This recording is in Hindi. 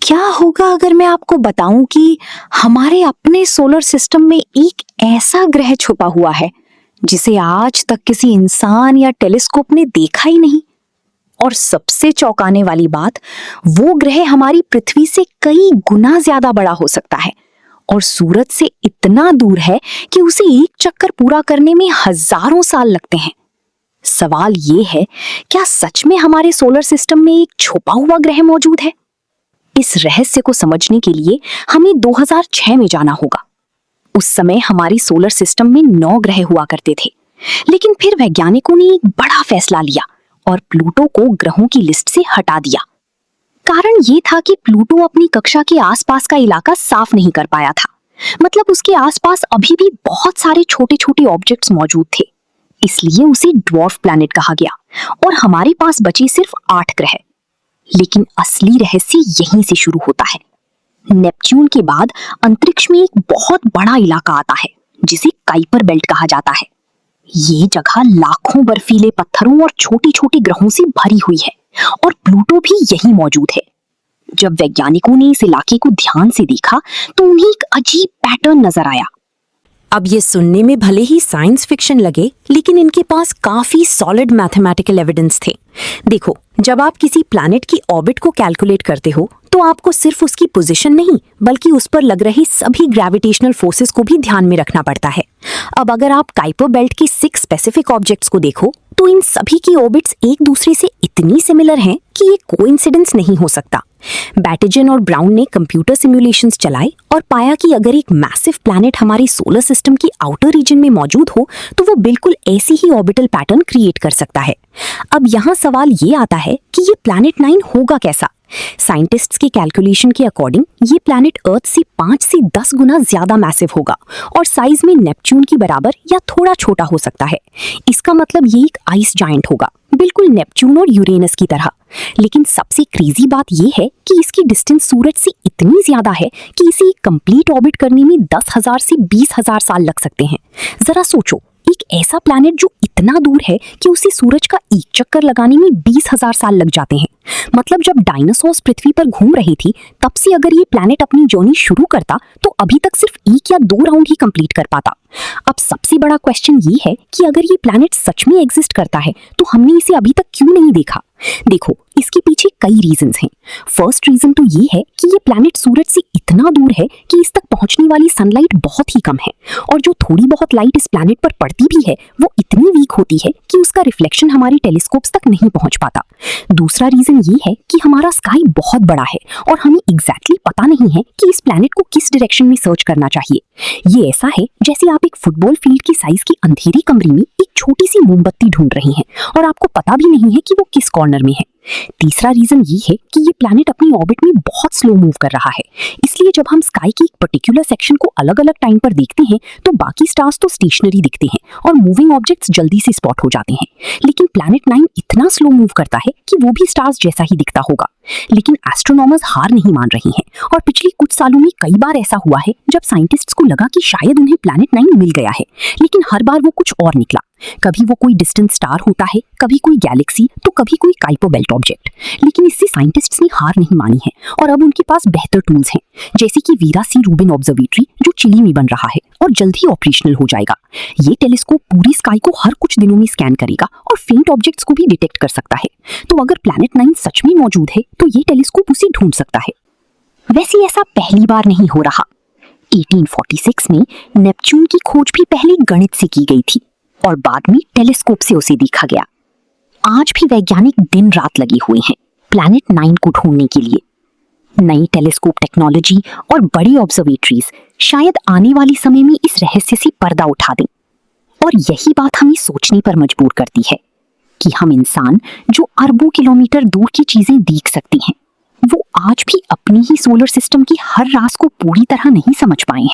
क्या होगा अगर मैं आपको बताऊं कि हमारे अपने सोलर सिस्टम में एक ऐसा ग्रह छुपा हुआ है जिसे आज तक किसी इंसान या टेलीस्कोप ने देखा ही नहीं। और सबसे चौंकाने वाली बात, वो ग्रह हमारी पृथ्वी से कई गुना ज्यादा बड़ा हो सकता है और सूरज से इतना दूर है कि उसे एक चक्कर पूरा करने में हजारों साल लगते हैं। सवाल ये है, क्या सच में हमारे सोलर सिस्टम में एक छुपा हुआ ग्रह मौजूद है? इस रहस्य को समझने के लिए हमें 2006 में जाना होगा। उस समय हमारी सोलर सिस्टम में 9 ग्रह हुआ करते थे, लेकिन फिर वैज्ञानिकों ने एक बड़ा फैसला लिया और प्लूटो को ग्रहों की लिस्ट से हटा दिया। कारण ये था कि प्लूटो अपनी कक्षा के आसपास का इलाका साफ नहीं कर पाया था। मतलब उसके आसपास अभी भी बहुत सारे छोटे छोटे ऑब्जेक्ट्स मौजूद थे, इसलिए उसे ड्वार्फ प्लैनेट कहा गया और हमारे पास बचे सिर्फ 8 ग्रह। लेकिन असली रहस्य यहीं से शुरू होता है। नेपच्यून के बाद अंतरिक्ष में एक बहुत बड़ा इलाका आता है जिसे काइपर बेल्ट कहा जाता है। ये जगह लाखों बर्फीले पत्थरों और छोटे छोटे ग्रहों से भरी हुई है और प्लूटो भी यहीं मौजूद है। जब वैज्ञानिकों ने इस इलाके को ध्यान से देखा तो उन्हें एक अजीब पैटर्न नजर आया। अब ये सुनने में भले ही साइंस फिक्शन लगे, लेकिन इनके पास काफी सॉलिड मैथमेटिकल एविडेंस थे। देखो, जब आप किसी प्लैनेट की ऑर्बिट को कैलकुलेट करते हो तो आपको सिर्फ उसकी पोजीशन नहीं, बल्कि उस पर लग रहे सभी ग्रेविटेशनल फोर्सेस को भी ध्यान में रखना पड़ता है। अब अगर आप काइपर बेल्ट की 6 स्पेसिफिक ऑब्जेक्ट्स को देखो तो इन सभी की ऑर्बिट्स एक दूसरे से इतनी सिमिलर हैं कि ये कोइंसिडेंस नहीं हो सकता। बैटिजन और ब्राउन ने कंप्यूटर सिमुलेशंस चलाए और पाया कि अगर एक मैसिव प्लैनेट हमारी सोलर सिस्टम की आउटर रीजन में मौजूद हो तो वो बिल्कुल ऐसी ही ऑर्बिटल पैटर्न क्रिएट कर सकता है। अब यहाँ सवाल ये आता है कि ये प्लैनेट 9 होगा कैसा? साइंटिस्ट्स के कैलकुलेशन के अकॉर्डिंग ये प्लैनेट अर्थ से 5 से 10 गुना ज्यादा मैसिव होगा और साइज में नेपच्यून की बराबर या थोड़ा छोटा हो सकता है। इसका मतलब ये एक आइस जायंट होगा, बिल्कुल नेपच्यून और यूरेनस की तरह। लेकिन सबसे क्रेजी बात ये है कि इसकी डिस्टेंस सूरज से इतनी ज्यादा है कि इसे एक कंप्लीट ऑर्बिट करने में 10,000 से 20,000 साल लग सकते हैं। जरा सोचो, एक ऐसा प्लैनेट जो इतना दूर है कि उसे सूरज का एक चक्कर लगाने में 20,000 साल लग जाते हैं। मतलब जब डायनासोर्स पृथ्वी पर घूम रही थी तब से अगर ये प्लैनेट अपनी जर्नी शुरू करता तो अभी तक सिर्फ 1 या 2 राउंड ही कंप्लीट कर पाता। अब सबसे बड़ा क्वेश्चन ये है कि अगर ये प्लैनेट सच में एग्जिस्ट करता है तो हमने इसे अभी तक क्यों नहीं देखा? देखो, इसके पीछे कई रीजंस हैं। फर्स्ट रीजन तो ये है कि ये प्लैनेट सूरज से इतना दूर है कि इस तक पहुंचने वाली सनलाइट बहुत ही कम है और जो थोड़ी बहुत लाइट इस प्लैनेट पर पड़ती भी है वो इतनी वीक होती है कि उसका रिफ्लेक्शन हमारी टेलीस्कोप्स तक नहीं पहुंच पाता। दूसरा रीजन ये है कि हमारा स्काई बहुत बड़ा है और हमें एग्जैक्टली पता नहीं है कि इस प्लैनेट को किस डायरेक्शन में सर्च करना चाहिए। ये ऐसा है जैसे आप एक फुटबॉल फील्ड की साइज की अंधेरी कमरे में एक छोटी सी मोमबत्ती ढूंढ रही हैं और आपको पता भी नहीं है कि वो किस कॉर्नर में है। तीसरा रीजन ये है कि ये प्लैनेट अपनी ऑर्बिट में बहुत स्लो मूव कर रहा है, इसलिए जब हम स्काई की एक पर्टिकुलर सेक्शन को अलग अलग टाइम पर देखते हैं तो बाकी स्टार्स तो स्टेशनरी दिखते हैं और मूविंग ऑब्जेक्ट्स जल्दी से स्पॉट हो जाते हैं। लेकिन प्लैनेट 9 इतना स्लो मूव करता है कि वो भी स्टार्स जैसा ही दिखता होगा। लेकिन एस्ट्रोनॉमर्स हार नहीं मान रही हैं और पिछले कुछ सालों में कई बार ऐसा हुआ है जब साइंटिस्ट्स को लगा कि शायद उन्हें प्लैनेट 9 मिल गया है, लेकिन हर बार वो कुछ और निकला। कभी वो कोई डिस्टेंट स्टार होता है, कभी कोई गैलेक्सी, तो कभी कोई काइपर बेल्ट ऑब्जेक्ट। लेकिन इससे साइंटिस्ट्स ने हार नहीं मानी है और अब उनके पास बेहतर टूल्स हैं, जैसे कि वीरा सी रूबिन ऑब्जर्वेटरी जो चिली में बन रहा है और जल्द ही ऑपरेशनल हो जाएगा। ये टेलीस्कोप पूरी स्काई को हर कुछ दिनों में स्कैन करेगा और फेंट ऑब्जेक्ट्स को भी डिटेक्ट कर सकता है। तो अगर प्लैनेट 9 सच में मौजूद है तो ये टेलीस्कोप उसे ढूंढ सकता है। वैसे ऐसा पहली बार नहीं हो रहा। 1846 में नेपच्यून की खोज भी पहले गणित से की गई थी और बाद में टेलीस्कोप से उसे देखा गया। आज भी वैज्ञानिक दिन रात लगे हुए हैं प्लैनेट 9 को ढूंढने के लिए। नई टेलीस्कोप टेक्नोलॉजी और बड़ी ऑब्जर्वेटरीज शायद आने वाले समय में इस रहस्य से पर्दा उठा दें। और यही बात हमें सोचने पर मजबूर करती है कि हम इंसान जो अरबों किलोमीटर दूर की चीजें देख सकते हैं, वो आज भी अपनी ही सोलर सिस्टम की हर राज को पूरी तरह नहीं समझ पाए हैं।